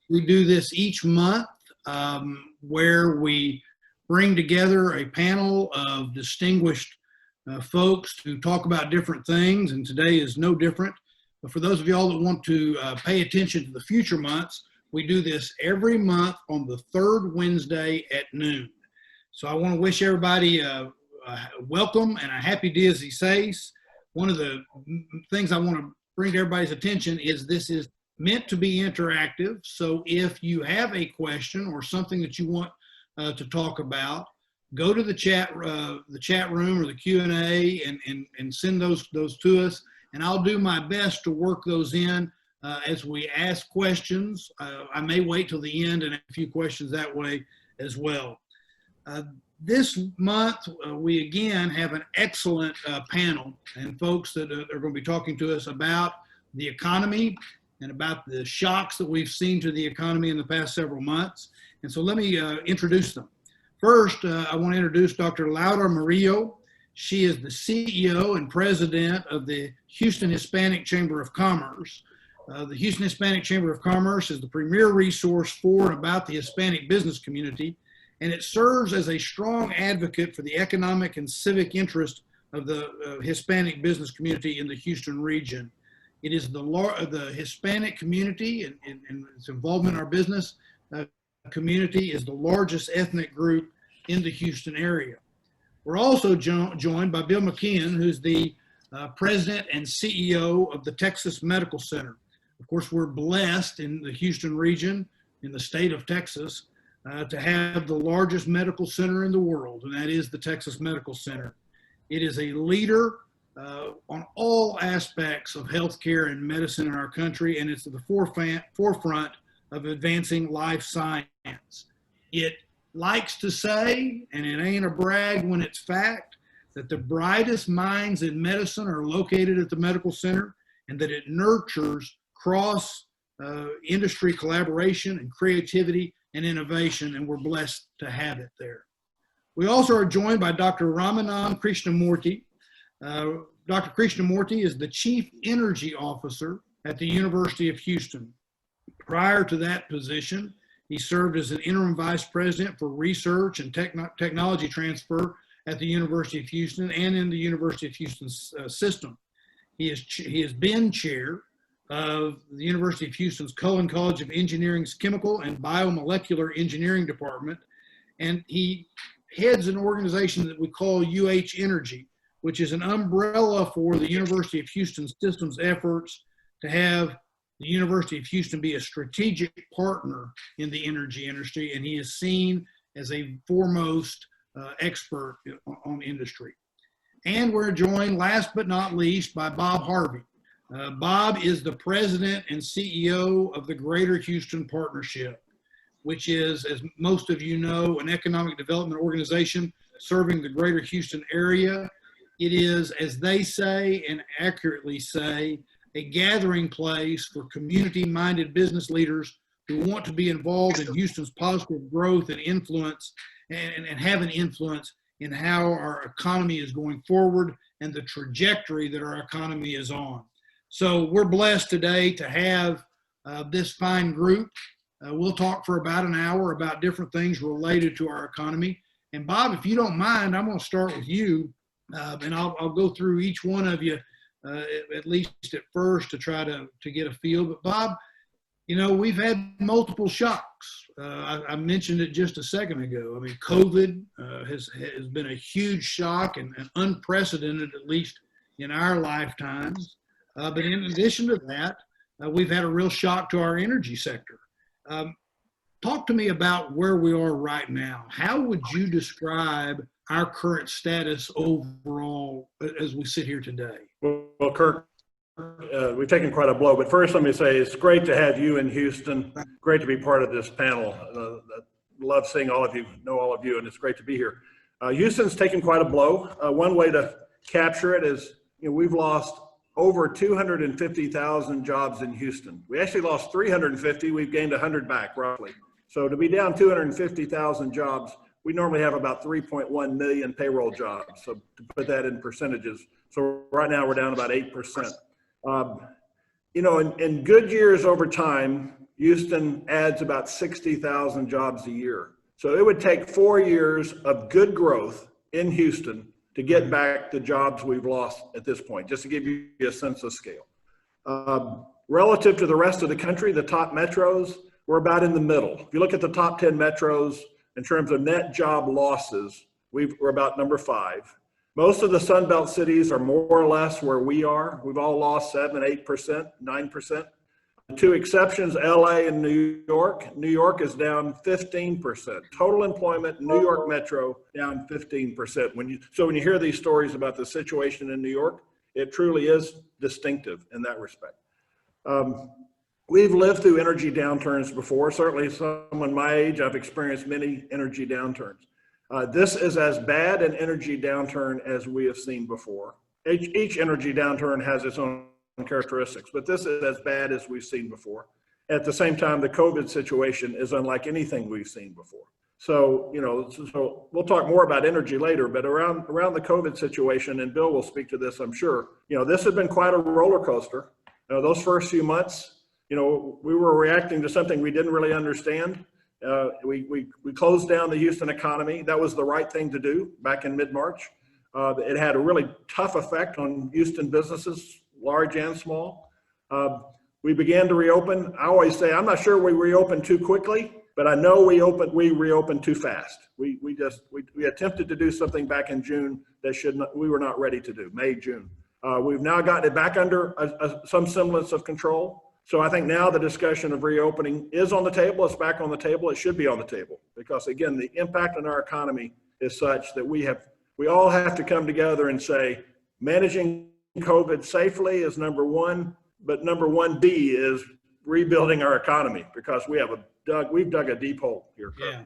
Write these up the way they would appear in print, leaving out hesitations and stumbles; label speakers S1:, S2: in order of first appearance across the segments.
S1: We do this each month where we bring together a panel of distinguished folks to talk about different things, and today is no different. But for those of y'all that want to pay attention to the future months, we do this every month on the third Wednesday at noon. So I want to wish everybody welcome and a happy Dias y Seis. One of the things I want to bring to everybody's attention is this is meant to be interactive. So if you have a question or something that you want to talk about, go to the chat room or the Q&A and send those to us. And I'll do my best to work those in as we ask questions. I may wait till the end and a few questions that way as well. This month, we again have an excellent panel and folks that are going to be talking to us about the economy and about the shocks that we've seen to the economy in the past several months. And so let me introduce them. First, I want to introduce Dr. Laura Murillo. She is the CEO and president of the Houston Hispanic Chamber of Commerce. The Houston Hispanic Chamber of Commerce is the premier resource for and about the Hispanic business community, and it serves as a strong advocate for the economic and civic interest of the Hispanic business community in the Houston region. It is the Hispanic community and its involvement in our business community is the largest ethnic group in the Houston area. We're also joined by Bill McKeon, who's the president and CEO of the Texas Medical Center. Of course, we're blessed in the Houston region, in the state of Texas, to have the largest medical center in the world, and that is the Texas Medical Center. It is a leader on all aspects of healthcare and medicine in our country, and it's at the forefront of advancing life science. It likes to say, and it ain't a brag when it's fact, that the brightest minds in medicine are located at the medical center, and that it nurtures cross industry collaboration and creativity and innovation, and we're blessed to have it there. We also are joined by Dr. Ramanan Krishnamoorti. Dr. Krishnamoorti is the Chief Energy Officer at the University of Houston. Prior to that position, he served as an interim vice president for research and technology transfer at the University of Houston and in the University of Houston system. He has been chair of the University of Houston's Cullen College of Engineering's Chemical and Biomolecular Engineering Department, and he heads an organization that we call UH Energy, which is an umbrella for the University of Houston system's efforts to have the University of Houston be a strategic partner in the energy industry, and he is seen as a foremost expert on industry. And we're joined, last but not least, by Bob Harvey. Bob is the president and CEO of the Greater Houston Partnership, which is, as most of you know, an economic development organization serving the Greater Houston area. It is, as they say and accurately say, a gathering place for community-minded business leaders who want to be involved in Houston's positive growth and influence and have an influence in how our economy is going forward and the trajectory that our economy is on. So we're blessed today to have this fine group. We'll talk for about an hour about different things related to our economy. And Bob, if you don't mind, I'm going to start with you, and I'll go through each one of you at least at first to try to get a feel. But Bob, you know, we've had multiple shocks. I mentioned it just a second ago. I mean, COVID has been a huge shock and unprecedented, at least in our lifetimes. But in addition to that, we've had a real shock to our energy sector. Talk to me about where we are right now. How would you describe our current status overall as we sit here today?
S2: Well, Kirk, we've taken quite a blow, but first let me say it's great to have you in Houston. Great to be part of this panel. Love seeing all of you, know all of you, and it's great to be here. Houston's taken quite a blow. One way to capture it is, you know, we've lost over 250,000 jobs in Houston. We actually lost 350. We've gained 100 back, roughly. So to be down 250,000 jobs, we normally have about 3.1 million payroll jobs. So to put that in percentages, so right now we're down about 8%. You know, in good years over time, Houston adds about 60,000 jobs a year. So it would take 4 years of good growth in Houston to get back the jobs we've lost at this point, just to give you a sense of scale. Relative to the rest of the country, the top metros, we're about in the middle. If you look at the top 10 metros in terms of net job losses, we're about number 5. Most of the Sun Belt cities are more or less where we are. We've all lost 7, 8%, 9%. The 2 exceptions, LA and New York. New York is down 15%. Total employment, New York Metro, down 15%. When you hear these stories about the situation in New York, it truly is distinctive in that respect. We've lived through energy downturns before. Certainly someone my age, I've experienced many energy downturns. This is as bad an energy downturn as we have seen before. Each energy downturn has its own characteristics, but this is as bad as we've seen before. At the same time, the COVID situation is unlike anything we've seen before. So, so we'll talk more about energy later, but around the COVID situation, and Bill will speak to this, I'm sure, this has been quite a roller coaster. Those first few months, we were reacting to something we didn't really understand. We closed down the Houston economy. That was the right thing to do back in mid-March. It had a really tough effect on Houston businesses, large and small. We began to reopen. I always say, I'm not sure we reopened too quickly, but I know we reopened too fast. We attempted to do something back in June that we were not ready to do, May, June. We've now gotten it back under some semblance of control. So I think now the discussion of reopening is on the table. It's back on the table. It should be on the table because, again, the impact on our economy is such that we all have to come together and say managing COVID safely is number 1, but number 1B is rebuilding our economy because we've dug a deep hole here.
S1: Yeah.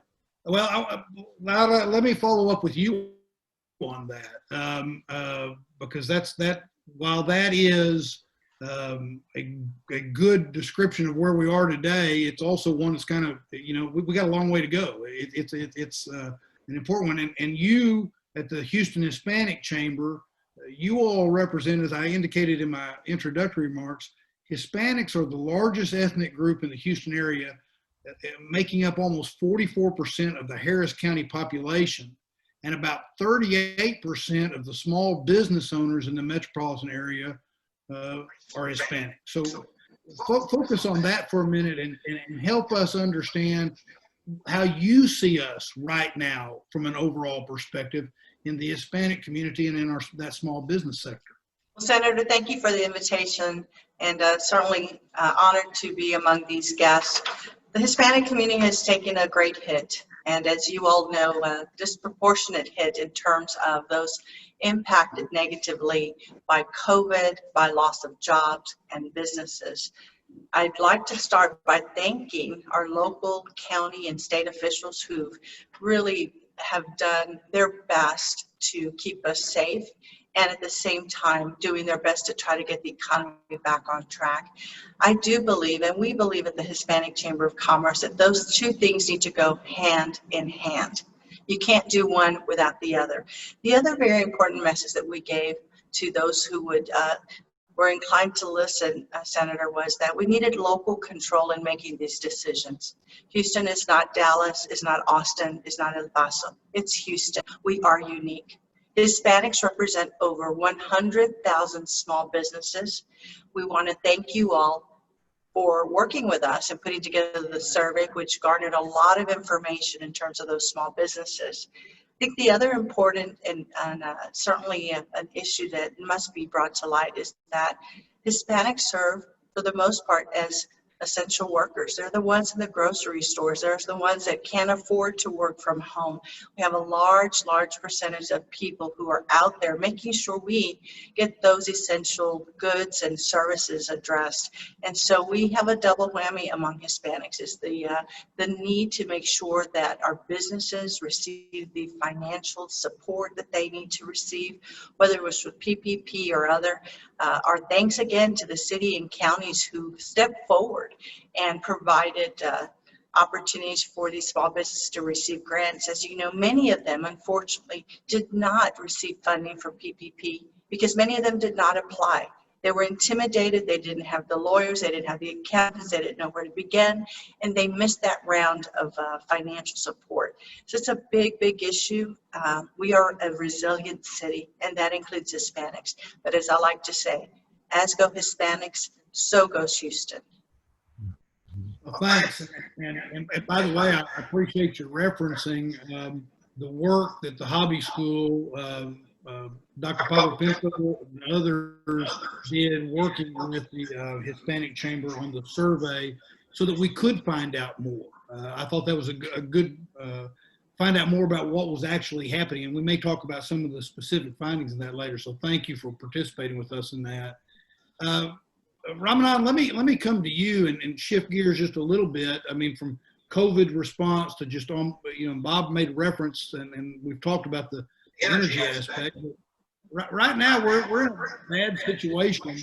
S1: Well, let me follow up with you on that because while that is a good description of where we are today, it's also one that's kind of, we got a long way to go. It's an important one. And you at the Houston Hispanic Chamber, you all represent, as I indicated in my introductory remarks, Hispanics are the largest ethnic group in the Houston area, making up almost 44% of the Harris County population, and about 38% of the small business owners in the metropolitan area are Hispanic. So focus on that for a minute and help us understand how you see us right now from an overall perspective in the Hispanic community and in that small business sector.
S3: Well, Senator, thank you for the invitation, and certainly honored to be among these guests. The Hispanic community has taken a great hit, and as you all know, a disproportionate hit in terms of those impacted negatively by COVID, by loss of jobs and businesses. I'd like to start by thanking our local, county, and state officials who really have done their best to keep us safe and at the same time doing their best to try to get the economy back on track. I do believe, and we believe at the Hispanic Chamber of Commerce, that those two things need to go hand in hand. You can't do one without the other. The other very important message that we gave to those who were inclined to listen, Senator, was that we needed local control in making these decisions. Houston is not Dallas, is not Austin, is not El Paso. It's Houston. We are unique. Hispanics represent over 100,000 small businesses. We want to thank you all for working with us and putting together the survey, which garnered a lot of information in terms of those small businesses. I think the other important and certainly an issue that must be brought to light is that Hispanics serve, for the most part, as essential workers. They're the ones in the grocery stores. They're the ones that can't afford to work from home. We have a large percentage of people who are out there making sure we get those essential goods and services addressed. And so we have a double whammy among Hispanics. Is the need to make sure that our businesses receive the financial support that they need to receive, whether it was with PPP or other. Our thanks again to the city and counties who stepped forward and provided opportunities for these small businesses to receive grants. As you know, many of them, unfortunately, did not receive funding from PPP because many of them did not apply. They were intimidated. They didn't have the lawyers. They didn't have the accountants. They didn't know where to begin. And they missed that round of financial support. So it's a big, big issue. We are a resilient city, and that includes Hispanics. But as I like to say, as go Hispanics, so goes Houston.
S1: Well, thanks. And by the way, I appreciate you referencing the work that the hobby school, Dr. Pablo Pinto and others did working with the Hispanic Chamber on the survey so that we could find out more. I thought that was a good, find out more about what was actually happening. And we may talk about some of the specific findings in that later. So thank you for participating with us in that. Ramanan, let me come to you and shift gears just a little bit. I mean, from COVID response to just on, Bob made reference and we've talked about the energy aspect. Right now, we're in a bad situation.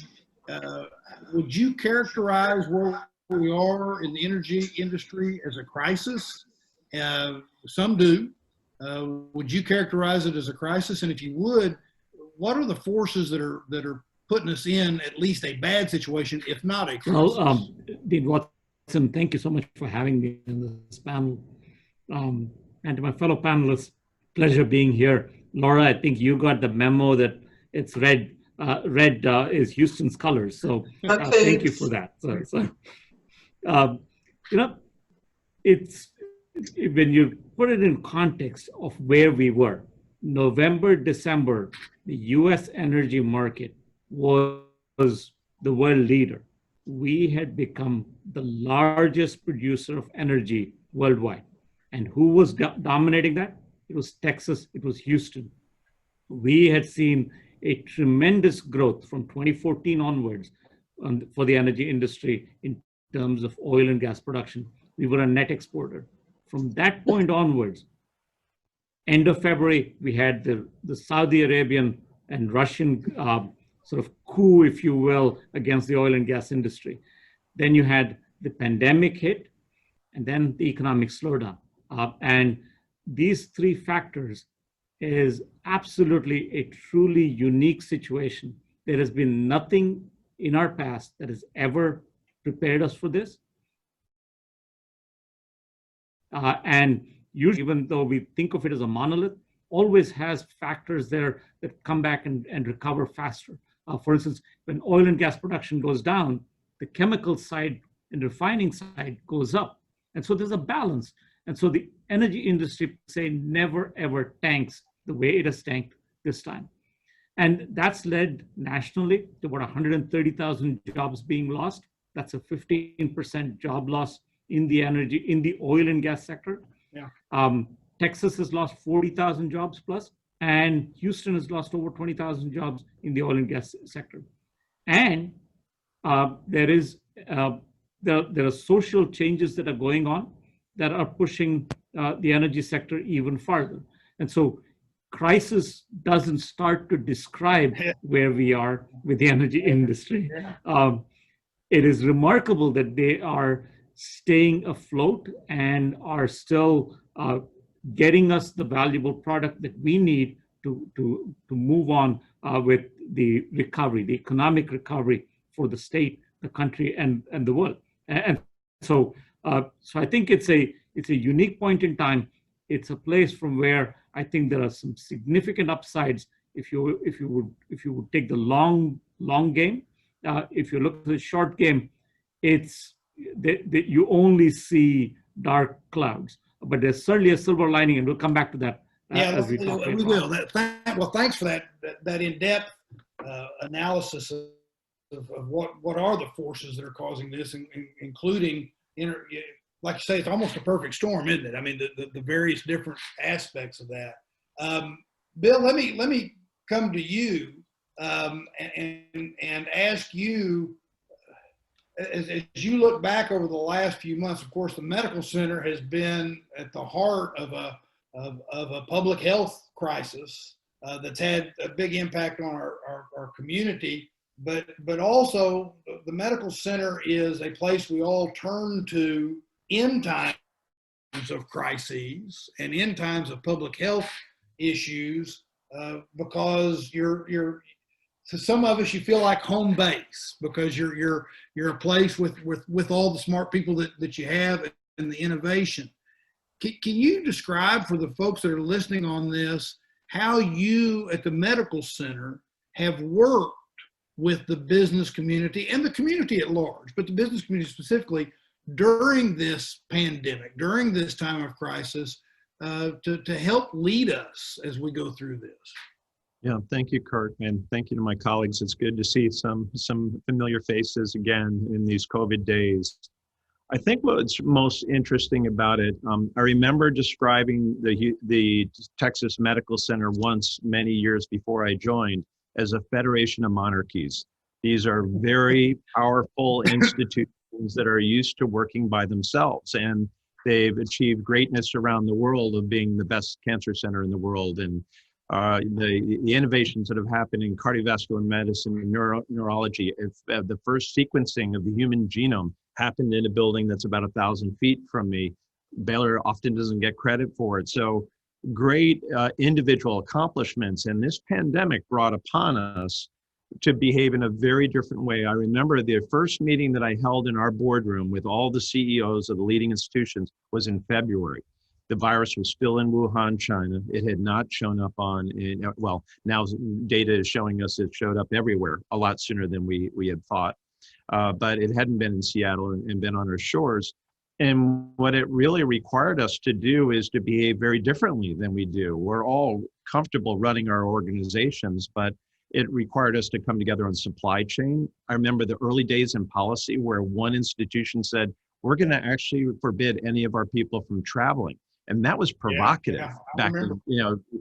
S1: Would you characterize where we are in the energy industry as a crisis? Some do. Would you characterize it as a crisis? And if you would, what are the forces that are putting us in at least a bad situation, if not a crisis?
S4: Well, Dean Watson, thank you so much for having me in this panel. And to my fellow panelists, pleasure being here. Laura, I think you got the memo that it's red. Red is Houston's colors. So thank you for that. It's when you put it in context of where we were, November, December, the U.S. energy market was the world leader. We had become the largest producer of energy worldwide. And who was dominating that? It was Texas, it was Houston. We had seen a tremendous growth from 2014 onwards for the energy industry in terms of oil and gas production. We were a net exporter. From that point onwards, end of February, we had the Saudi Arabian and Russian sort of coup, if you will, against the oil and gas industry. Then you had the pandemic hit, and then the economic slowdown. And these three factors is absolutely a truly unique situation. There has been nothing in our past that has ever prepared us for this. And usually, even though we think of it as a monolith, always has factors there that come back and recover faster. For instance, when oil and gas production goes down, the chemical side and refining side goes up. And so there's a balance. And so the energy industry, say, never ever tanks the way it has tanked this time. And that's led nationally to about 130,000 jobs being lost. That's a 15% job loss in the oil and gas sector. Yeah. Texas has lost 40,000 jobs plus, and Houston has lost over 20,000 jobs in the oil and gas sector. And there are social changes that are going on that are pushing the energy sector even farther. And so crisis doesn't start to describe where we are with the energy industry. It is remarkable that they are staying afloat and are still getting us the valuable product that we need to move on with the recovery, the economic recovery for the state, the country, and the world. And so I think it's a unique point in time. It's a place from where I think there are some significant upsides if you would take the long game. If you look at the short game, it's that you only see dark clouds. But there's certainly a silver lining, and we'll come back to that as we talk.
S1: We will. Well, thanks for that in-depth analysis of what are the forces that are causing this, including, like you say, it's almost a perfect storm, isn't it? I mean, the various different aspects of that. Bill, let me come to you and ask you, as you look back over the last few months, of course, the medical center has been at the heart of a public health crisis that's had a big impact on our community. But also, the medical center is a place we all turn to in times of crises and in times of public health issues, because to some of us, you feel like home base because you're a place with all the smart people that you have and the innovation. Can you describe for the folks that are listening on this how you at the medical center have worked with the business community and the community at large, but the business community specifically during this pandemic, during this time of crisis, to help lead us as we go through this?
S5: Yeah, thank you, Kurt, and thank you to my colleagues. It's good to see some familiar faces again in these COVID days. I think what's most interesting about it, I remember describing the Texas Medical Center once many years before I joined as a federation of monarchies. These are very powerful institutions that are used to working by themselves, and they've achieved greatness around the world of being the best cancer center in the world. And the innovations that have happened in cardiovascular medicine and neurology, the first sequencing of the human genome happened in a building that's about 1,000 feet from me. Baylor often doesn't get credit for it. So great individual accomplishments. And this pandemic brought upon us to behave in a very different way. I remember the first meeting that I held in our boardroom with all the CEOs of the leading institutions was in February. The virus was still in Wuhan, China. It had not shown up well, now data is showing us it showed up everywhere a lot sooner than we had thought. But it hadn't been in Seattle and been on our shores. And what it really required us to do is to behave very differently than we do. We're all comfortable running our organizations, but it required us to come together on supply chain. I remember the early days in policy where one institution said, we're going to actually forbid any of our people from traveling. And that was provocative back in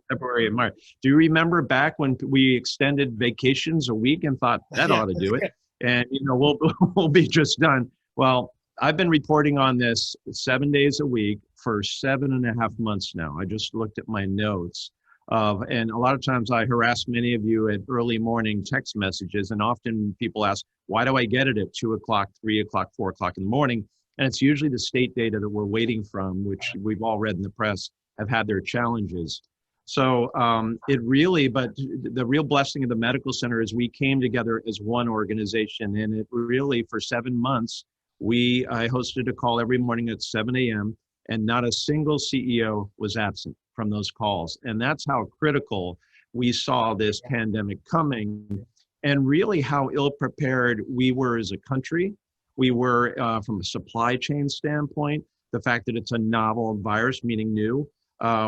S5: February and March. Do you remember back when we extended vacations a week and thought that ought to do it? And we'll be just done. Well, I've been reporting on this 7 days a week for 7.5 months now. I just looked at my notes. And a lot of times I harass many of you at early morning text messages, and often people ask, why do I get it at 2 o'clock, 3 o'clock, 4 o'clock in the morning? And it's usually the state data that we're waiting from, which we've all read in the press, have had their challenges. So but the real blessing of the medical center is we came together as one organization, and it really, for 7 months, I hosted a call every morning at 7 a.m. and not a single CEO was absent from those calls. And that's how critical we saw this pandemic coming, and really how ill-prepared we were as a country. We were, from a supply chain standpoint, the fact that it's a novel virus, meaning new.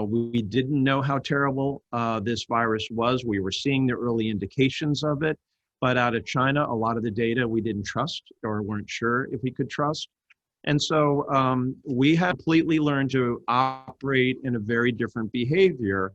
S5: We didn't know how terrible this virus was. We were seeing the early indications of it, but out of China, a lot of the data we didn't trust or weren't sure if we could trust. And so we had completely learned to operate in a very different behavior.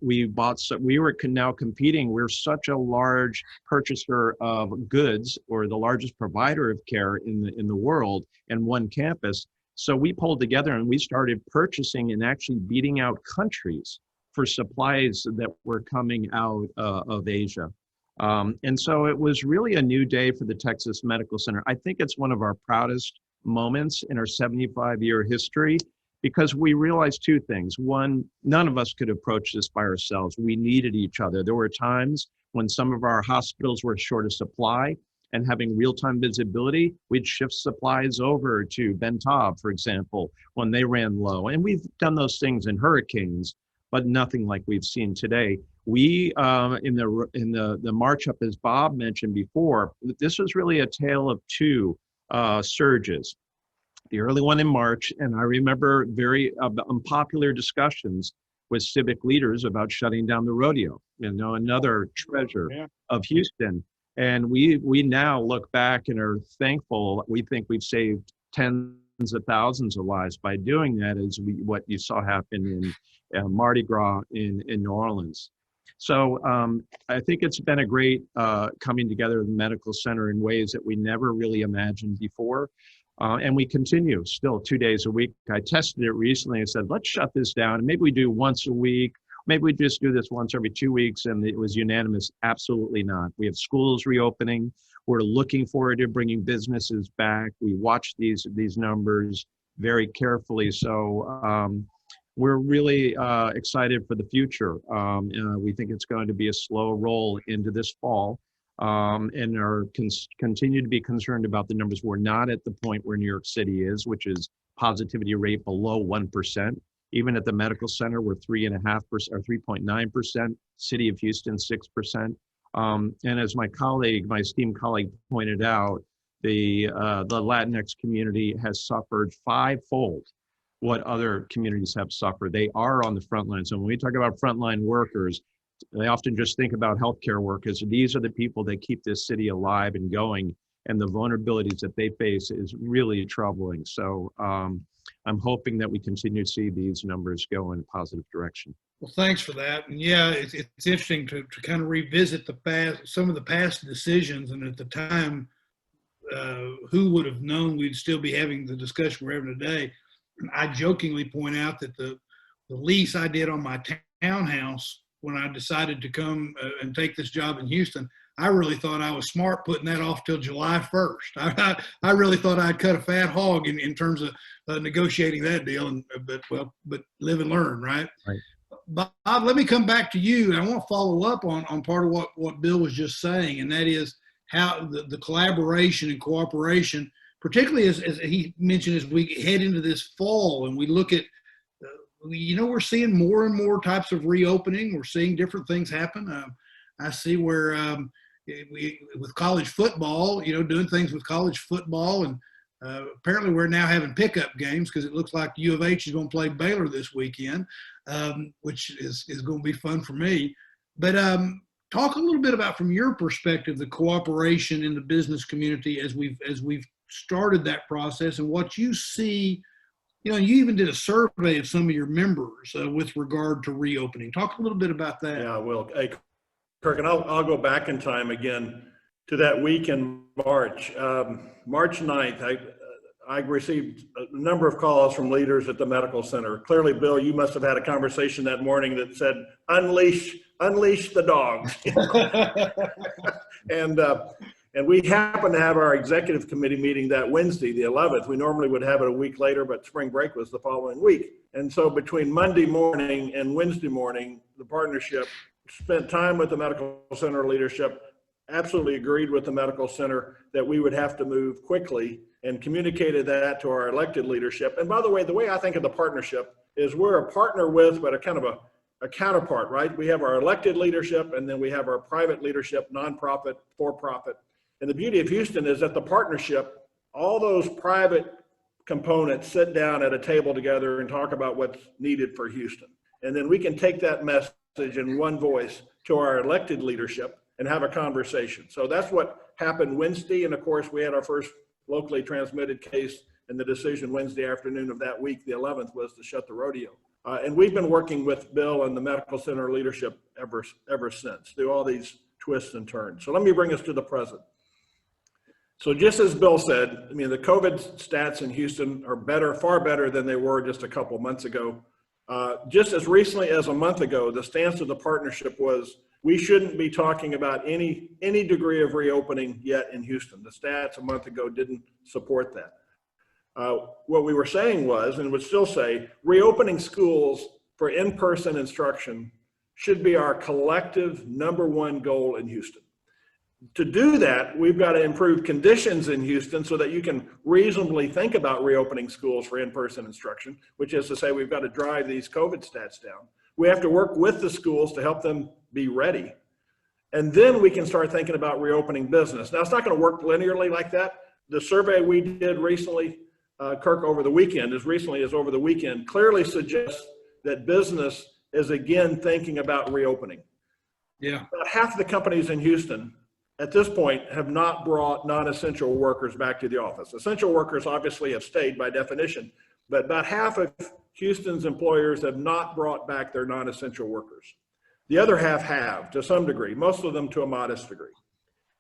S5: We were now competing. We're such a large purchaser of goods, or the largest provider of care in the world, and one campus. So we pulled together and we started purchasing and actually beating out countries for supplies that were coming out of Asia. And so it was really a new day for the Texas Medical Center. I think it's one of our proudest moments in our 75-year history, because we realized two things. One, none of us could approach this by ourselves. We needed each other. There were times when some of our hospitals were short of supply, and having real-time visibility, we'd shift supplies over to Ben Taub, for example, when they ran low. And we've done those things in hurricanes, but nothing like we've seen today. We, in the march up, as Bob mentioned before, this was really a tale of two surges. The early one in March, and I remember very unpopular discussions with civic leaders about shutting down the rodeo, another treasure of Houston. And we now look back and are thankful. We think we've saved tens of thousands of lives by doing that, as what you saw happen in Mardi Gras in New Orleans. So I think it's been a great coming together of the medical center in ways that we never really imagined before. And we continue still 2 days a week. I tested it recently and said, let's shut this down. And maybe we do once a week. Maybe we just do this once every 2 weeks. And it was unanimous. Absolutely not. We have schools reopening. We're looking forward to bringing businesses back. We watch these numbers very carefully. So we're really excited for the future. We think it's going to be a slow roll into this fall, and continue to be concerned about the numbers. We're not at the point where New York City is, which is positivity rate below 1%. Even at the medical center, we're 3.5% or 3.9%. City of Houston, 6%. And as my esteemed colleague pointed out, the Latinx community has suffered fivefold what other communities have suffered. They are on the front line. So when we talk about frontline workers, they often just think about healthcare workers. These are the people that keep this city alive and going, and the vulnerabilities that they face is really troubling. So I'm hoping that we continue to see these numbers go in a positive direction.
S1: Well, thanks for that. And yeah, it's interesting to kind of revisit some of the past decisions. And at the time, who would have known we'd still be having the discussion we're having today? And I jokingly point out that the lease I did on my townhouse when I decided to come and take this job in Houston, I really thought I was smart putting that off till July 1st. I really thought I'd cut a fat hog in terms of negotiating that deal. But live and learn, right?
S5: Right.
S1: Bob, let me come back to you. And I want to follow up on part of what Bill was just saying, and that is how the collaboration and cooperation, particularly as he mentioned, as we head into this fall and we look at, we're seeing more and more types of reopening. We're seeing different things happen. I see where with college football, doing things with college football, and apparently we're now having pickup games because it looks like U of H is going to play Baylor this weekend, which is going to be fun for me. But talk a little bit about, from your perspective, the cooperation in the business community as we've started that process and what you see. You even did a survey of some of your members with regard to reopening. Talk a little bit about that.
S2: Yeah, I will. Hey, Kirk, and I'll go back in time again to that week in March. March 9th, I received a number of calls from leaders at the medical center. Clearly, Bill, you must have had a conversation that morning that said, unleash the dogs. And we happened to have our executive committee meeting that Wednesday, the 11th. We normally would have it a week later, but spring break was the following week. And so between Monday morning and Wednesday morning, the partnership spent time with the medical center leadership, absolutely agreed with the medical center that we would have to move quickly, and communicated that to our elected leadership. And by the way I think of the partnership is we're a partner with, but a kind of a counterpart, right? We have our elected leadership, and then we have our private leadership, nonprofit, for-profit. And the beauty of Houston is that the partnership, all those private components sit down at a table together and talk about what's needed for Houston. And then we can take that message in one voice to our elected leadership and have a conversation. So that's what happened Wednesday. And of course, we had our first locally transmitted case, and the decision Wednesday afternoon of that week, the 11th, was to shut the rodeo. And we've been working with Bill and the medical center leadership ever since, through all these twists and turns. So let me bring us to the present. So just as Bill said, the COVID stats in Houston are better, far better than they were just a couple months ago. Just as recently as a month ago, the stance of the partnership was we shouldn't be talking about any degree of reopening yet in Houston. The stats a month ago didn't support that. What we were saying was, and would still say, reopening schools for in-person instruction should be our collective #1 goal in Houston. To do that, we've got to improve conditions in Houston so that you can reasonably think about reopening schools for in-person instruction, which is to say we've got to drive these COVID stats down. We have to work with the schools to help them be ready. And then we can start thinking about reopening business. Now, it's not going to work linearly like that. The survey we did recently, Kirk, over the weekend, as recently as over the weekend, clearly suggests that business is again thinking about reopening.
S1: Yeah.
S2: About half the companies in Houston at this point have not brought non-essential workers back to the office. Essential workers obviously have stayed by definition, but about half of Houston's employers have not brought back their non-essential workers. The other half have, to some degree, most of them to a modest degree.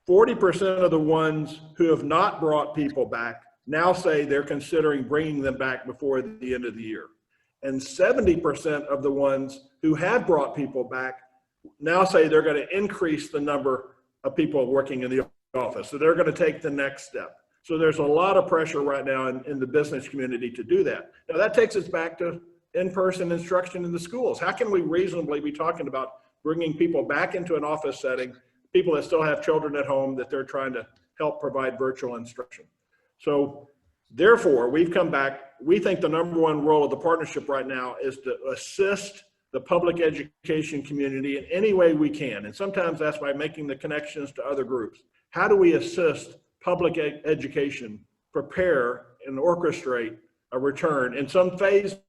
S2: 40% of the ones who have not brought people back now say they're considering bringing them back before the end of the year. And 70% of the ones who have brought people back now say they're going to increase the number of people working in the office. So they're going to take the next step. So there's a lot of pressure right now in the business community to do that. Now that takes us back to in-person instruction in the schools? How can we reasonably be talking about bringing people back into an office setting, people that still have children at home that they're trying to help provide virtual instruction? So therefore, we've come back. We think the number one role of the partnership right now is to assist the public education community in any way we can. And sometimes that's by making the connections to other groups. How do we assist public education prepare and orchestrate a return in some phased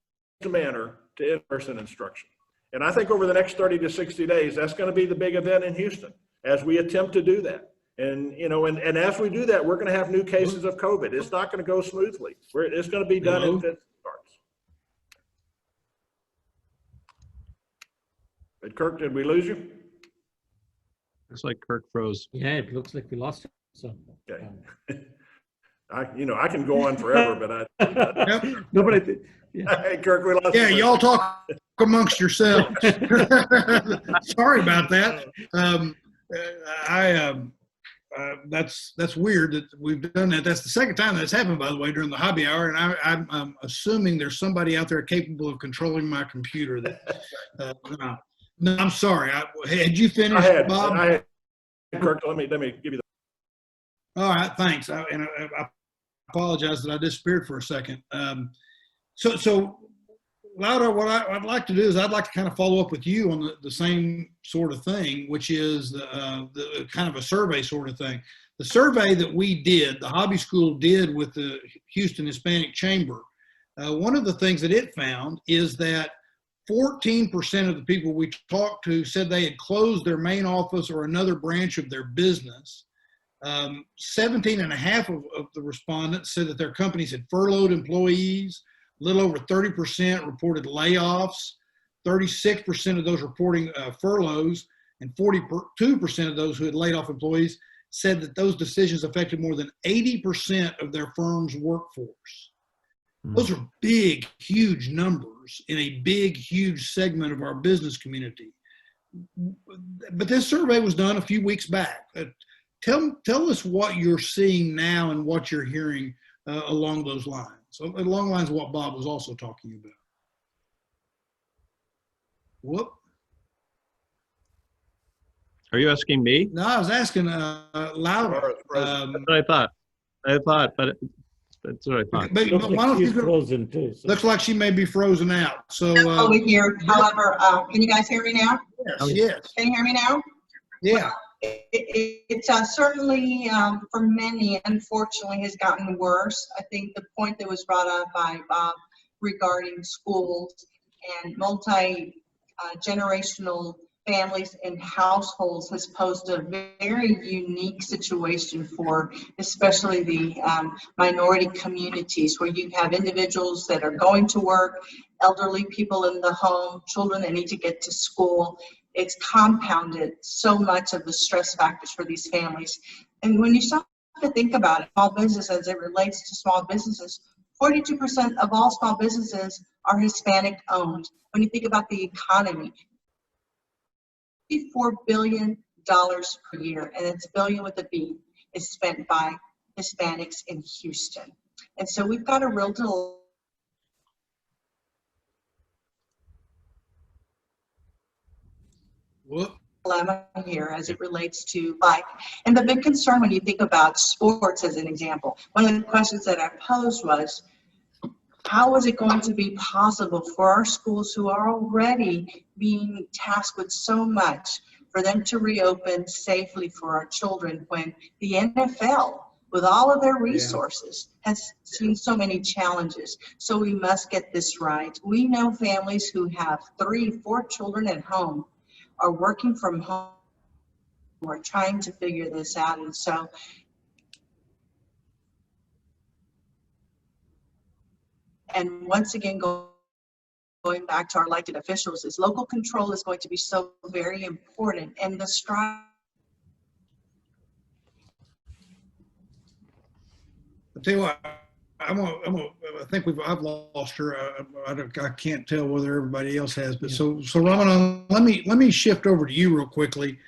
S2: manner to in-person instruction? And I think over the next 30 to 60 days, that's going to be the big event in Houston as we attempt to do that. And, you know, and as we do that, we're going to have new cases of COVID. It's not going to go smoothly. It's going to be done in fits and starts. But Kirk, did we lose you?
S5: Looks like Kirk froze.
S4: Yeah, it looks like we lost it. So,
S2: Okay. I can go on forever, but
S4: no, but I think, yeah.
S2: Hey, Kirk, we lost
S1: Yeah,
S2: you.
S1: y'all talk amongst yourselves. Sorry about that. That's weird that we've done that. That's the second time that's happened, by the way, during the hobby hour. And I'm assuming there's somebody out there capable of controlling my computer. That, no, I'm sorry. Had you finished, Bob?
S2: I had, Kirk, let me give you the.
S1: All right, thanks. I apologize that I disappeared for a second. So Laura, what I'd like to do is I'd like to kind of follow up with you on the same sort of thing, which is the kind of a survey sort of thing. The survey that we did, the hobby school did with the Houston Hispanic Chamber, one of the things that it found is that 14% of the people we talked to said they had closed their main office or another branch of their business. 17.5% of the respondents said that their companies had furloughed employees. A little over 30% reported layoffs, 36% of those reporting furloughs, and 42% of those who had laid off employees said that those decisions affected more than 80% of their firm's workforce. Those are big, huge numbers in a big, huge segment of our business community. But this survey was done a few weeks back. Tell us what you're seeing now and what you're hearing along those lines. So along the lines of what Bob was also talking about. Whoop.
S5: Are you asking me?
S1: No, I was asking Laura.
S5: That's what I thought, but that's what I thought.
S1: But
S4: Looks
S1: why
S4: like
S1: don't
S4: she's
S1: you
S4: frozen too. So.
S1: looks like she may be frozen out. So
S6: over here. However, can you guys hear me now?
S1: yes.
S6: Can you hear me now?
S1: Yeah.
S6: It's certainly, for many, unfortunately, has gotten worse. I think the point that was brought up by Bob regarding schools and multi-generational families and households has posed a very unique situation for especially the minority communities, where you have individuals that are going to work, elderly people in the home, children that need to get to school. It's compounded so much of the stress factors for these families. And when you start to think about it, small business as it relates to small businesses, 42% of all small businesses are Hispanic owned. When you think about the economy, $4 billion per year, and it's billion with a B, is spent by Hispanics in Houston. And so we've got a real dilemma here as it relates to life. And the big concern when you think about sports as an example, one of the questions that I posed was, how is it going to be possible for our schools who are already being tasked with so much for them to reopen safely for our children when the NFL, with all of their resources, has seen so many challenges? So we must get this right. We know families who have 3, 4 children at home are working from home, who are trying to figure this out. And so and once again, going back to our elected officials, is local control is going to be so very important. And the strike.
S1: I'll tell you what, I think I've lost her. I can't tell whether everybody else has, but so Ramanan, let me shift over to you real quickly.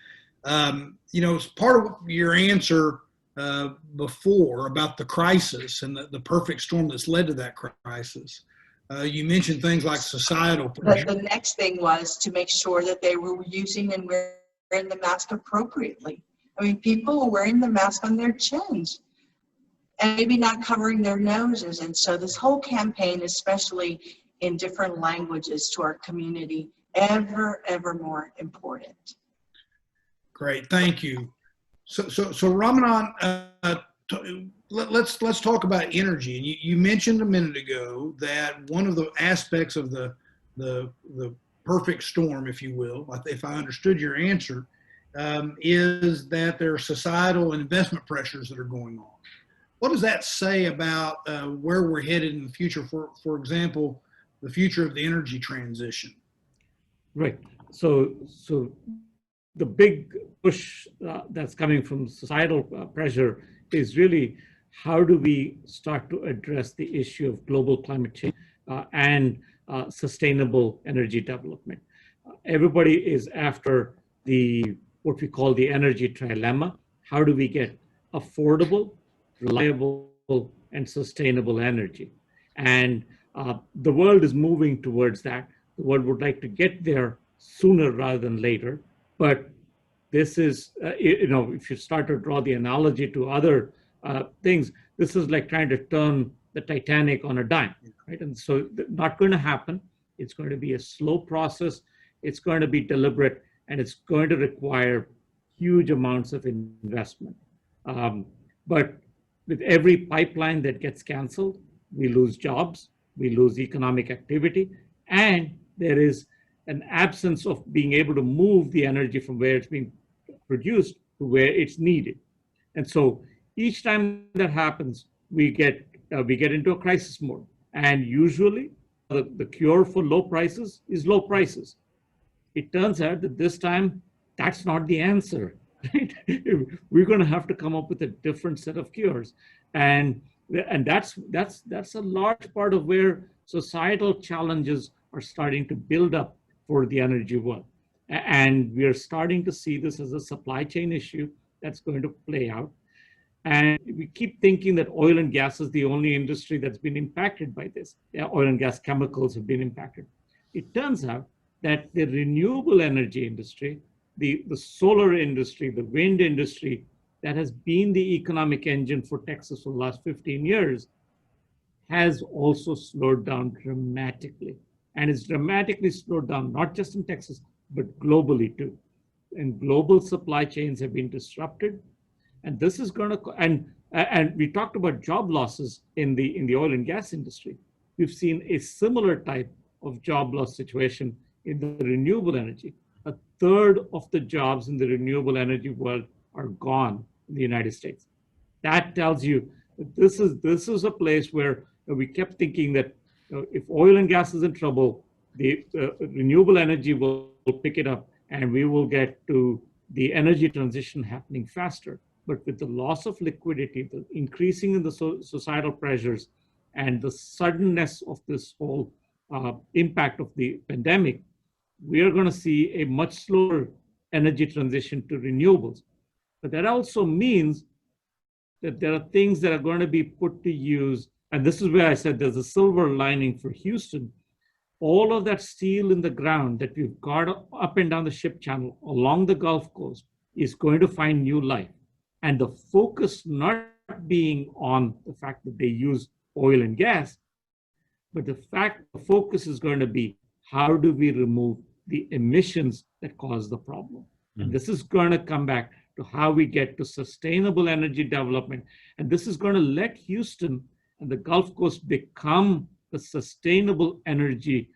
S1: You know, as part of your answer before about the crisis and the perfect storm that's led to that crisis, You mentioned things like societal pressure.
S6: The next thing was to make sure that they were using and wearing the mask appropriately. I mean, people were wearing the mask on their chins and maybe not covering their noses. And so this whole campaign, especially in different languages to our community, ever more important.
S1: Great, thank you. So Ramanan, let's talk about energy. And you mentioned a minute ago that one of the aspects of the perfect storm, if you will, if I understood your answer, is that there are societal and investment pressures that are going on. What does that say about where we're headed in the future? For example, the future of the energy transition.
S4: Right. So the big push that's coming from societal pressure is really how do we start to address the issue of global climate change and sustainable energy development. Everybody is after what we call the energy trilemma. How do we get affordable, reliable, and sustainable energy? And the world is moving towards that. The world would like to get there sooner rather than later. But this is, if you start to draw the analogy to other things, this is like trying to turn the Titanic on a dime, right? And so not going to happen. It's going to be a slow process. It's going to be deliberate, and it's going to require huge amounts of investment. But with every pipeline that gets canceled, we lose jobs, we lose economic activity, and there is an absence of being able to move the energy from where it's being produced to where it's needed. And so each time that happens, we get into a crisis mode. And usually the cure for low prices is low prices. It turns out that this time, that's not the answer. Right? We're going to have to come up with a different set of cures. And that's a large part of where societal challenges are starting to build up for the energy world. And we are starting to see this as a supply chain issue that's going to play out. And we keep thinking that oil and gas is the only industry that's been impacted by this. Yeah, oil and gas chemicals have been impacted. It turns out that the renewable energy industry, the solar industry, the wind industry, that has been the economic engine for Texas for the last 15 years, has also slowed down dramatically. And it's dramatically slowed down, not just in Texas, but globally too. And global supply chains have been disrupted. And this is going to, and we talked about job losses in the oil and gas industry. We've seen a similar type of job loss situation in the renewable energy. A third of the jobs in the renewable energy world are gone in the United States. That tells you that this is a place where we kept thinking that if oil and gas is in trouble, the renewable energy will pick it up and we will get to the energy transition happening faster. But with the loss of liquidity, the increasing in the societal pressures, and the suddenness of this whole impact of the pandemic, we are going to see a much slower energy transition to renewables. But that also means that there are things that are going to be put to use. And this is where I said there's a silver lining for Houston. All of that steel in the ground that we've got up and down the ship channel along the Gulf Coast is going to find new life. And the focus not being on the fact that they use oil and gas, but the focus is going to be how do we remove the emissions that cause the problem. And this is going to come back to how we get to sustainable energy development. And this is going to let Houston and the Gulf Coast become the sustainable energy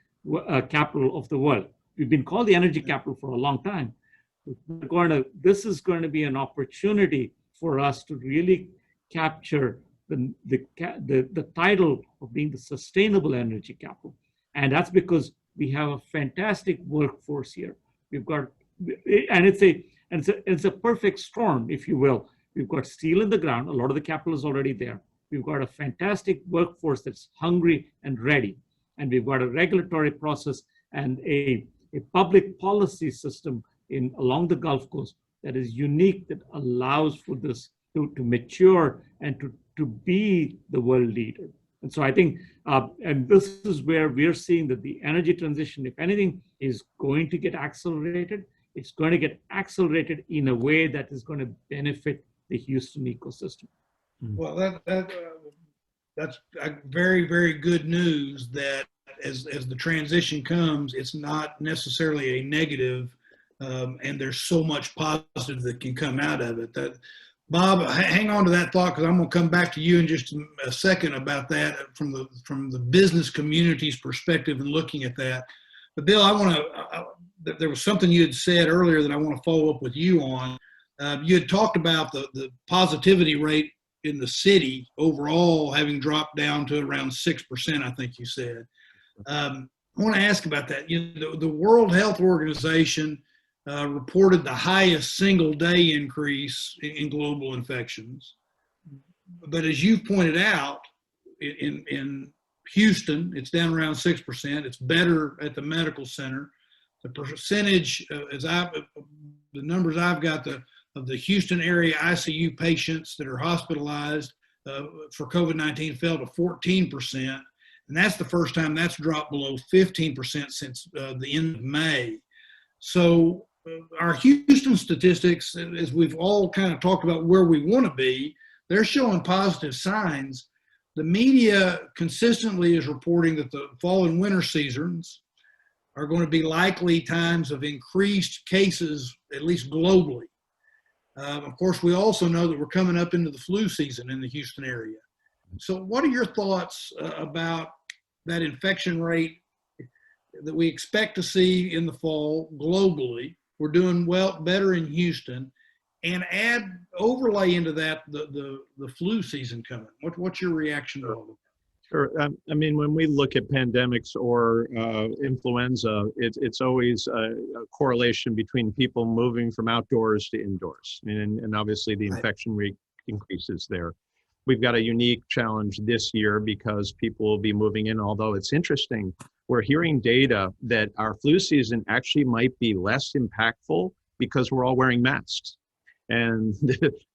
S4: capital of the world. We've been called the energy capital for a long time. This is going to be an opportunity for us to really capture the title of being the sustainable energy capital. And that's because we have a fantastic workforce here. We've got, and it's a perfect storm, if you will. We've got steel in the ground. A lot of the capital is already there. We've got a fantastic workforce that's hungry and ready. And we've got a regulatory process and a public policy system along the Gulf Coast that is unique, that allows for this to mature and to be the world leader. And so I think, and this is where we're seeing that the energy transition, if anything, is going to get accelerated. It's going to get accelerated in a way that is going to benefit the Houston ecosystem.
S1: Well, that's very, very good news that as the transition comes, it's not necessarily a negative, and there's so much positive that can come out of it. That, Bob, hang on to that thought, because I'm going to come back to you in just a second about that from the business community's perspective and looking at that. But Bill, there was something you had said earlier that I want to follow up with you on. You had talked about the positivity rate in the city overall having dropped down to around 6%, I think you said. I want to ask about that. The World Health Organization reported the highest single day increase in global infections. But as you pointed out, in Houston, it's down around 6%. It's better at the medical center. The percentage, the numbers I've got, of the Houston area ICU patients that are hospitalized for COVID-19 fell to 14%. And that's the first time that's dropped below 15% since the end of May. So our Houston statistics, as we've all kind of talked about where we want to be, they're showing positive signs. The media consistently is reporting that the fall and winter seasons are going to be likely times of increased cases, at least globally. Of course, we also know that we're coming up into the flu season in the Houston area. So what are your thoughts about that infection rate that we expect to see in the fall globally? We're doing better in Houston, and overlay into that the flu season coming. What's your reaction to all of that?
S5: Sure. I mean, when we look at pandemics or influenza, it's always a correlation between people moving from outdoors to indoors. And obviously the infection rate increases there. We've got a unique challenge this year because people will be moving in, although it's interesting. We're hearing data that our flu season actually might be less impactful because we're all wearing masks. And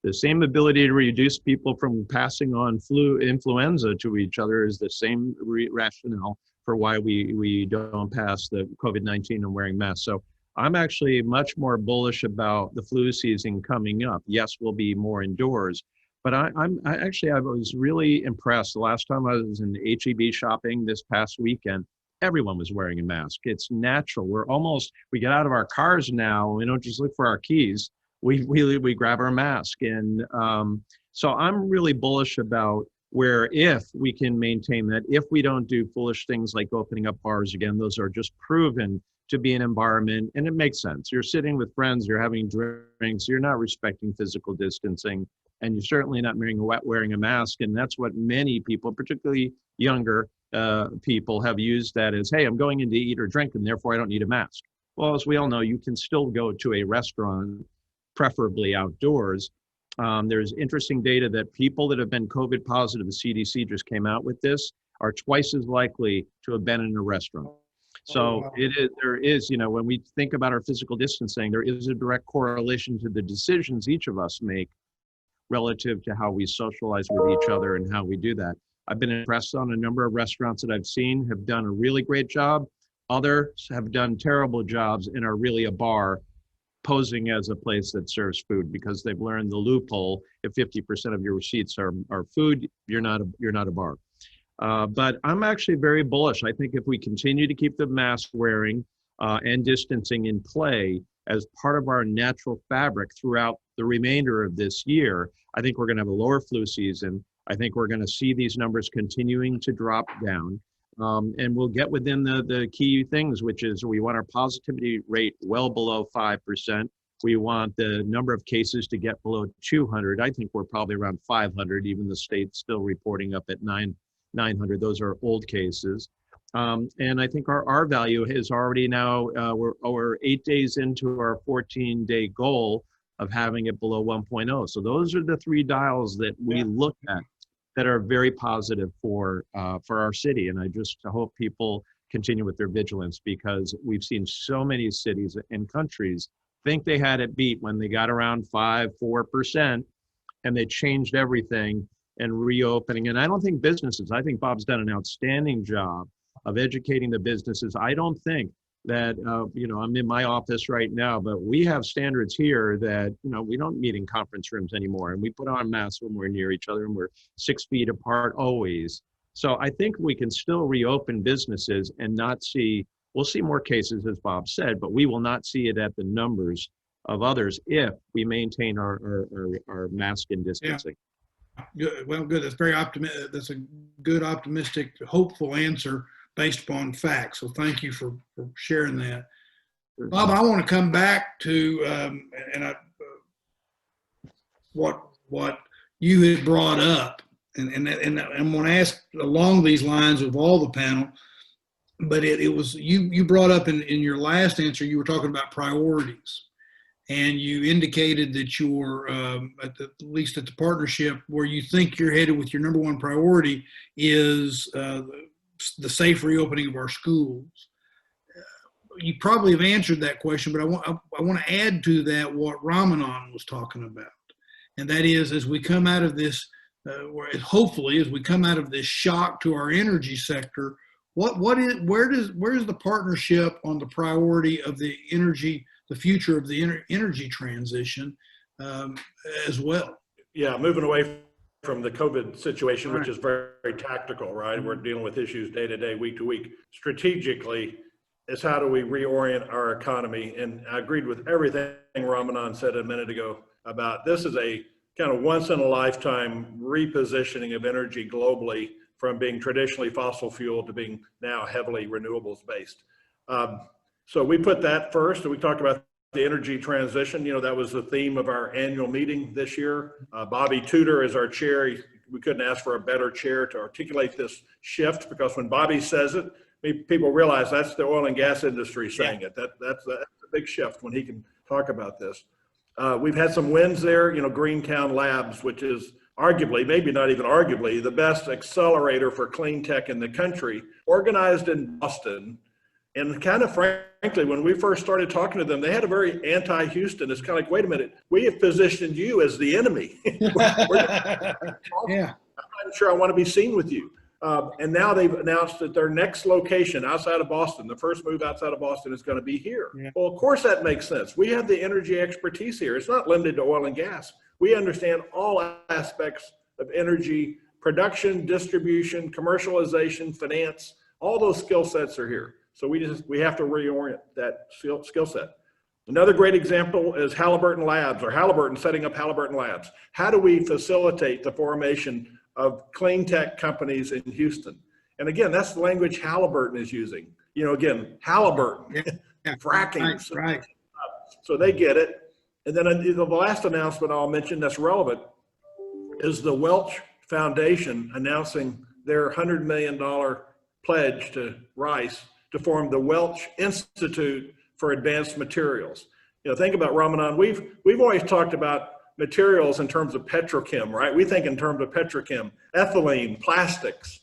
S5: the same ability to reduce people from passing on influenza to each other is the same rationale for why we don't pass the COVID-19 and wearing masks. So I'm actually much more bullish about the flu season coming up. Yes, we'll be more indoors, but I was really impressed. The last time I was in HEB shopping this past weekend, everyone was wearing a mask. It's natural. We get out of our cars now, we don't just look for our keys. We grab our mask. And so I'm really bullish about where, if we can maintain that, if we don't do foolish things like opening up bars again, those are just proven to be an environment, and it makes sense. You're sitting with friends, you're having drinks, you're not respecting physical distancing, and you're certainly not wearing a mask. And that's what many people, particularly younger people, have used that as, hey, I'm going in to eat or drink, and therefore I don't need a mask. Well, as we all know, you can still go to a restaurant, preferably outdoors. There's interesting data that people that have been COVID positive, the CDC just came out with this, are twice as likely to have been in a restaurant. So there is, when we think about our physical distancing, there is a direct correlation to the decisions each of us make relative to how we socialize with each other and how we do that. I've been impressed on a number of restaurants that I've seen have done a really great job. Others have done terrible jobs and are really a bar posing as a place that serves food, because they've learned the loophole. If 50% of your receipts are food, you're not a bar. But I'm actually very bullish. I think if we continue to keep the mask wearing and distancing in play as part of our natural fabric throughout the remainder of this year, I think we're going to have a lower flu season. I think we're going to see these numbers continuing to drop down. And we'll get within the key things, which is we want our positivity rate well below 5%. We want the number of cases to get below 200. I think we're probably around 500, even the state's still reporting up at 900. Those are old cases. And I think our R value is already now, we're 8 days into our 14-day goal of having it below 1.0. So those are the three dials that we look at that are very positive for our city. And I just hope people continue with their vigilance, because we've seen so many cities and countries think they had it beat when they got around 4%, and they changed everything. and reopening. And I don't think businesses, I think Bob's done an outstanding job of educating the businesses. I don't think that, I'm in my office right now, but we have standards here that, we don't meet in conference rooms anymore, and we put on masks when we're near each other, and we're 6 feet apart always. So I think we can still reopen businesses and not see, we'll see more cases, as Bob said, but we will not see it at the numbers of others if we maintain our mask and distancing.
S1: Good. Well, good. That's very optimistic. That's a good, optimistic, hopeful answer based upon facts. So thank you for sharing that. Bob, I want to come back to what you had brought up, and I'm going to ask along these lines of all the panel. But it was you brought up in your last answer. You were talking about priorities, and you indicated that you're at least at the partnership where you think you're headed with your number one priority is the safe reopening of our schools. You probably have answered that question, but I want to add to that what Ramanan was talking about, and that is as we come out of this, hopefully as we come out of this shock to our energy sector, where's the partnership on the priority of the energy, the future of the energy transition as well?
S2: Yeah, moving away from the COVID situation, which is very, very tactical, right? We're dealing with issues day to day, week to week. Strategically, is how do we reorient our economy? And I agreed with everything Ramanan said a minute ago about this is a kind of once in a lifetime repositioning of energy globally from being traditionally fossil fuel to being now heavily renewables based. So we put that first, and we talked about the energy transition. That was the theme of our annual meeting this year. Bobby Tudor is our chair. We couldn't ask for a better chair to articulate this shift, because when Bobby says it, people realize that's the oil and gas industry saying it. That's a big shift when he can talk about this. We've had some wins there, Greentown Labs, which is arguably, maybe not even arguably, the best accelerator for clean tech in the country, organized in Boston. And kind of frankly, when we first started talking to them, they had a very anti-Houston. It's kind of like, wait a minute, we have positioned you as the enemy.
S1: Yeah.
S2: I'm not sure I want to be seen with you. And now they've announced that their next location outside of Boston, the first move outside of Boston, is going to be here. Yeah. Well, of course that makes sense. We have the energy expertise here. It's not limited to oil and gas. We understand all aspects of energy production, distribution, commercialization, finance. All those skill sets are here. So we have to reorient that skill set. Another great example is Halliburton Labs, or Halliburton setting up Halliburton Labs. How do we facilitate the formation of clean tech companies in Houston? And again, that's the language Halliburton is using. Again, Halliburton, fracking.
S1: Right.
S2: So they get it. And then the last announcement I'll mention that's relevant is the Welch Foundation announcing their $100 million pledge to Rice to form the Welch Institute for Advanced Materials. Think about Ramanan. We've always talked about materials in terms of petrochem, right? We think in terms of petrochem, ethylene, plastics.